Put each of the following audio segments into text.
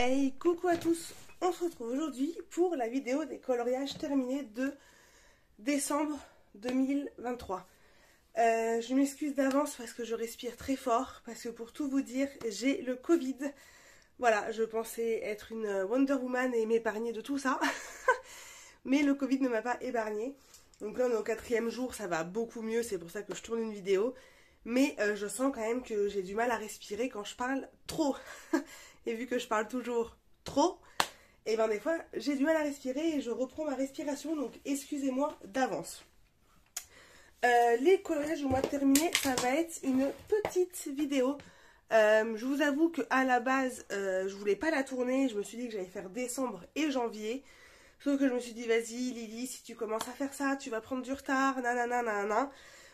Hey, coucou à tous, on se retrouve aujourd'hui pour la vidéo des coloriages terminés de décembre 2023. Je m'excuse d'avance parce que je respire très fort, parce que pour tout vous dire, j'ai le Covid. Voilà, je pensais être une Wonder Woman et m'épargner de tout ça, mais le Covid ne m'a pas épargné. Donc là on est au 4e jour, ça va beaucoup mieux, c'est pour ça que je tourne une vidéo. Mais je sens quand même que j'ai du mal à respirer quand je parle trop. Et vu que je parle toujours trop, et ben des fois j'ai du mal à respirer et je reprends ma respiration, donc excusez-moi d'avance. Les coloriages au mois de terminé, ça va être une petite vidéo. Je vous avoue qu'à la base, je voulais pas la tourner, je me suis dit que j'allais faire décembre et janvier. Sauf que je me suis dit, vas-y Lily, si tu commences à faire ça, tu vas prendre du retard, nanana, nanana.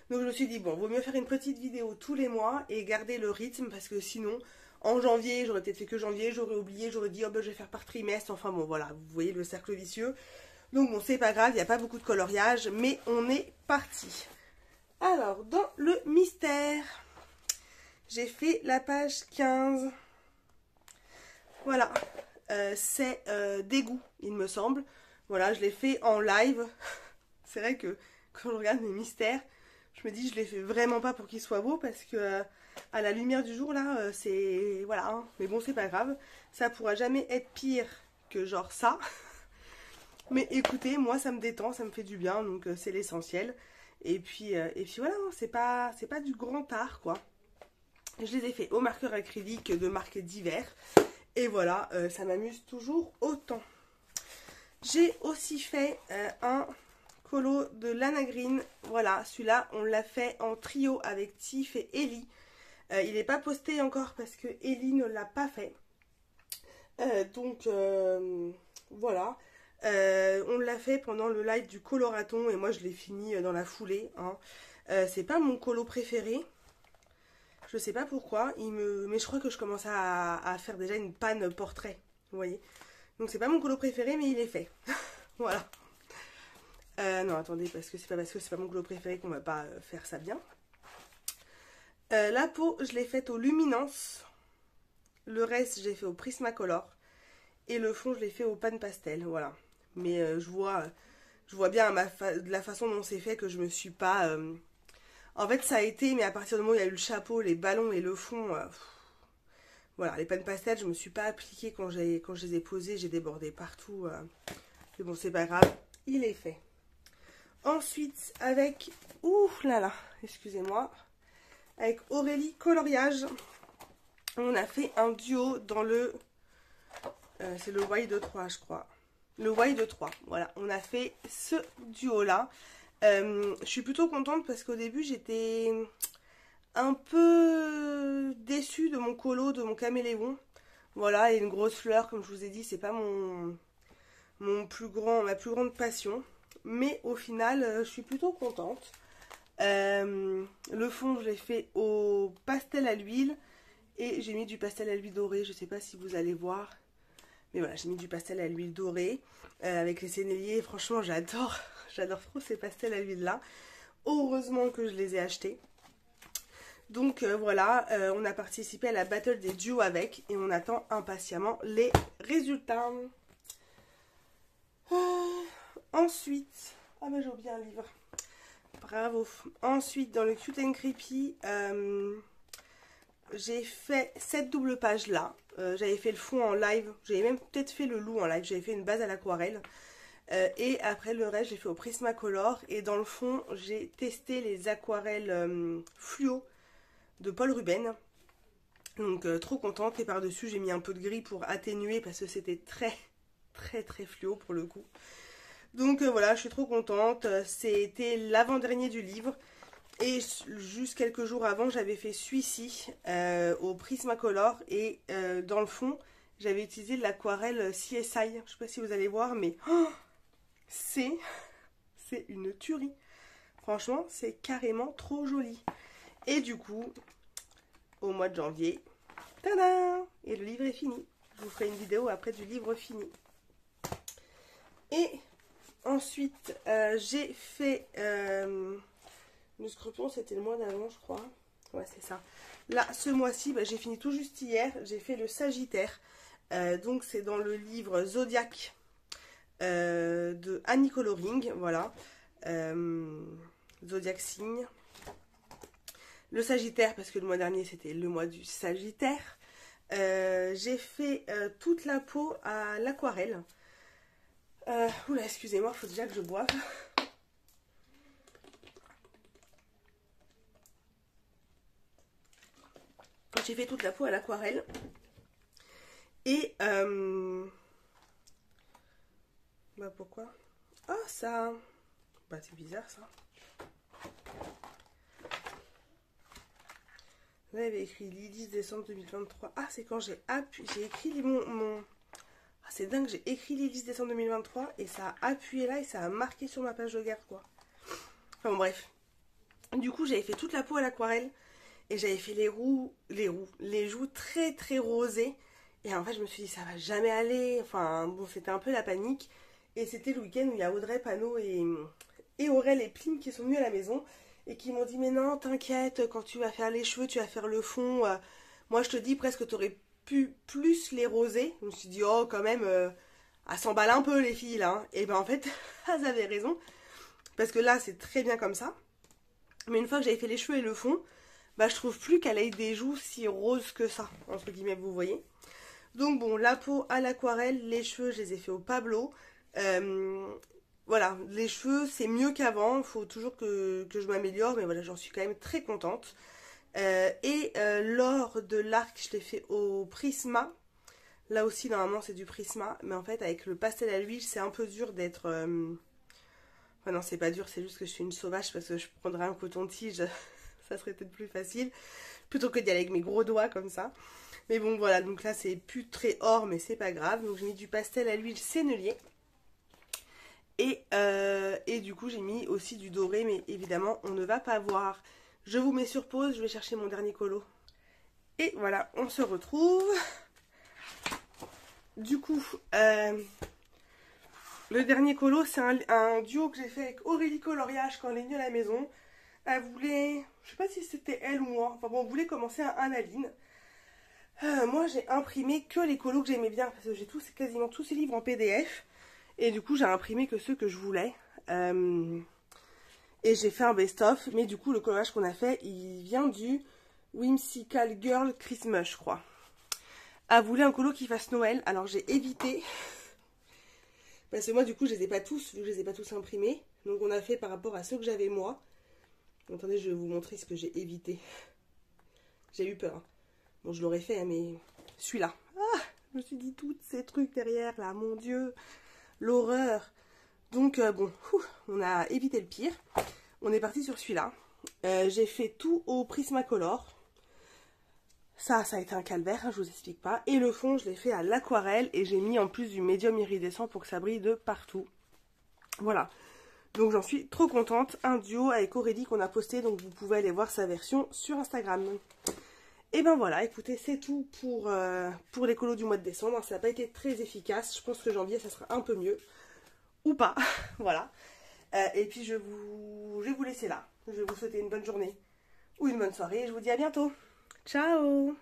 Donc je me suis dit, bon, vaut mieux faire une petite vidéo tous les mois et garder le rythme, parce que sinon, en janvier, j'aurais peut-être fait que janvier, j'aurais oublié, j'aurais dit, oh ben je vais faire par trimestre, enfin bon, voilà, vous voyez le cercle vicieux. Donc bon, c'est pas grave, il n'y a pas beaucoup de coloriage, mais on est parti. Alors, dans le mystère, j'ai fait la page 15. Voilà, c'est Dégoût, il me semble. Voilà, je l'ai fait en live. C'est vrai que quand je regarde mes mystères, je me dis je l'ai fait vraiment pas pour qu'il soit beau, parce que à la lumière du jour là, c'est... Voilà, hein. Mais bon, c'est pas grave. Ça pourra jamais être pire que genre ça. Mais écoutez, moi ça me détend, ça me fait du bien, donc c'est l'essentiel. Et puis voilà, hein, c'est pas du grand art quoi. Je les ai fait au marqueur acrylique de marques divers. Et voilà, ça m'amuse toujours autant. J'ai aussi fait un colo de Lana Green. Voilà, celui-là, on l'a fait en trio avec Tiff et Ellie. Il n'est pas posté encore parce que Ellie ne l'a pas fait. Voilà. On l'a fait pendant le live du coloraton et moi je l'ai fini dans la foulée. Hein. C'est pas mon colo préféré. Je sais pas pourquoi. Mais je crois que je commence à faire déjà une panne portrait. Vous voyez. Donc c'est pas mon colo préféré, mais il est fait. Voilà. Non, attendez, parce que c'est pas mon colo préféré qu'on va pas faire ça bien. La peau, je l'ai faite au Luminance. Le reste, j'ai fait au Prismacolor. Et le fond, je l'ai fait au Pan Pastel. Voilà. Mais je vois bien de la façon dont c'est fait que je me suis pas... En fait, ça a été, mais à partir du moment où il y a eu le chapeau, les ballons et le fond... Voilà, les Pan Pastel, je me suis pas appliquée quand je les ai posés. J'ai débordé partout. Mais bon, c'est pas grave. Il est fait. Ensuite, avec... Ouf là là, excusez-moi. Avec Aurélie Coloriage, on a fait un duo dans le... c'est le Y de 3, je crois. Le Y de 3, voilà. On a fait ce duo-là. Je suis plutôt contente parce qu'au début, j'étais un peu déçue de mon colo, de mon caméléon. Voilà, et une grosse fleur, comme je vous ai dit, c'est pas ma plus grande passion. Mais au final, je suis plutôt contente. Le fond, je l'ai fait au pastel à l'huile. Et j'ai mis du pastel à l'huile dorée. Je sais pas si vous allez voir. Mais voilà, j'ai mis du pastel à l'huile dorée. Avec les sénéliers. Franchement, j'adore. J'adore trop ces pastels à l'huile là. Heureusement que je les ai achetés. Donc voilà, on a participé à la battle des duos avec. Et on attend impatiemment les résultats. Ensuite... Ah mais j'ai oublié un livre. Bravo. Ensuite, dans le Cute and Creepy, j'ai fait cette double page là. J'avais fait le fond en live. J'avais même peut-être fait le loup en live. J'avais fait une base à l'aquarelle. Et après le reste, j'ai fait au Prismacolor. Et dans le fond, j'ai testé les aquarelles fluo de Paul Ruben. Donc trop contente. Et par-dessus, j'ai mis un peu de gris pour atténuer parce que c'était très fluo pour le coup. Donc voilà, je suis trop contente. C'était l'avant-dernier du livre. Et juste quelques jours avant, j'avais fait celui-ci au Prismacolor. Et dans le fond, j'avais utilisé de l'aquarelle CSI. Je ne sais pas si vous allez voir, mais oh, c'est une tuerie. Franchement, c'est carrément trop joli. Et du coup, au mois de janvier, tada! Et le livre est fini. Je vous ferai une vidéo après du livre fini. Et... ensuite, j'ai fait le scorpion, c'était le mois d'avant, je crois. Ouais, c'est ça. Là, ce mois-ci, j'ai fini tout juste hier. J'ai fait le Sagittaire. Donc c'est dans le livre Zodiac de Annie Coloring, voilà. Zodiac signe. Le Sagittaire, parce que le mois dernier c'était le mois du Sagittaire. J'ai fait toute la peau à l'aquarelle. Oula, excusez-moi, il faut déjà que je boive. J'ai fait toute la peau à l'aquarelle. Et bah pourquoi? Ah ça... Bah c'est bizarre ça. Vous avez écrit le 10 décembre 2023. Ah c'est quand j'ai écrit mon... Ah c'est dingue, j'ai écrit le 10 décembre 2023 et ça a appuyé là et ça a marqué sur ma page de garde quoi. Enfin bon, bref. Du coup j'avais fait toute la peau à l'aquarelle. Et j'avais fait les joues très très rosées. Et en fait, je me suis dit, ça va jamais aller. Enfin, bon, c'était un peu la panique. Et c'était le week-end où il y a Audrey, Pano et Aurel et Plim qui sont venus à la maison. Et qui m'ont dit, mais non, t'inquiète, quand tu vas faire les cheveux, tu vas faire le fond. Moi, je te dis, presque, t'aurais pu plus les roser. Je me suis dit, oh, quand même, à s'emballer un peu, les filles, là. Hein. Et ben, en fait, elles avaient raison. Parce que là, c'est très bien comme ça. Mais une fois que j'avais fait les cheveux et le fond... Bah, je trouve plus qu'elle ait des joues si roses que ça, entre guillemets, vous voyez. Donc bon, la peau à l'aquarelle, les cheveux, je les ai fait au Pablo. Voilà, les cheveux, c'est mieux qu'avant, il faut toujours que je m'améliore, mais voilà, j'en suis quand même très contente. L'or de l'arc, je l'ai fait au Prisma. Là aussi, normalement, c'est du Prisma, mais en fait, avec le pastel à l'huile, c'est un peu dur d'être... Enfin non, c'est pas dur, c'est juste que je suis une sauvage parce que je prendrais un coton-tige... Ça serait peut-être plus facile, plutôt que d'y aller avec mes gros doigts comme ça. Mais bon, voilà, donc là, c'est plus très or, mais c'est pas grave. Donc, j'ai mis du pastel à l'huile sennelier. Et du coup, j'ai mis aussi du doré, mais évidemment, on ne va pas voir. Je vous mets sur pause, je vais chercher mon dernier colo. Et voilà, on se retrouve. Du coup, le dernier colo, c'est un duo que j'ai fait avec Aurélie Coloriage quand elle est venue à la maison. Elle voulait, je sais pas si c'était elle ou moi, enfin bon, on voulait commencer un Analine. Moi j'ai imprimé que les colos que j'aimais bien, parce que j'ai quasiment tous ces livres en PDF. Et du coup j'ai imprimé que ceux que je voulais. Et j'ai fait un best-of, mais du coup le coloriage qu'on a fait, il vient du Whimsical Girl Christmas, je crois. Elle voulait un colo qui fasse Noël, alors j'ai évité. Parce que moi du coup je les ai pas tous, vu que je les ai pas tous imprimés. Donc on a fait par rapport à ceux que j'avais moi. Attendez, je vais vous montrer ce que j'ai évité. J'ai eu peur. Bon, je l'aurais fait, hein, mais celui-là. Ah, je me suis dit tous ces trucs derrière, là, mon Dieu. L'horreur. Donc, bon, on a évité le pire. On est parti sur celui-là. J'ai fait tout au Prismacolor. Ça a été un calvaire, hein, je vous explique pas. Et le fond, je l'ai fait à l'aquarelle. Et j'ai mis en plus du médium iridescent pour que ça brille de partout. Voilà. Donc j'en suis trop contente, un duo avec Aurélie qu'on a posté, donc vous pouvez aller voir sa version sur Instagram. Et ben voilà, écoutez, c'est tout pour les colos du mois de décembre. Ça n'a pas été très efficace, je pense que janvier ça sera un peu mieux, ou pas, voilà. Et puis je vais vous laisser là, je vais vous souhaiter une bonne journée ou une bonne soirée et je vous dis à bientôt. Ciao!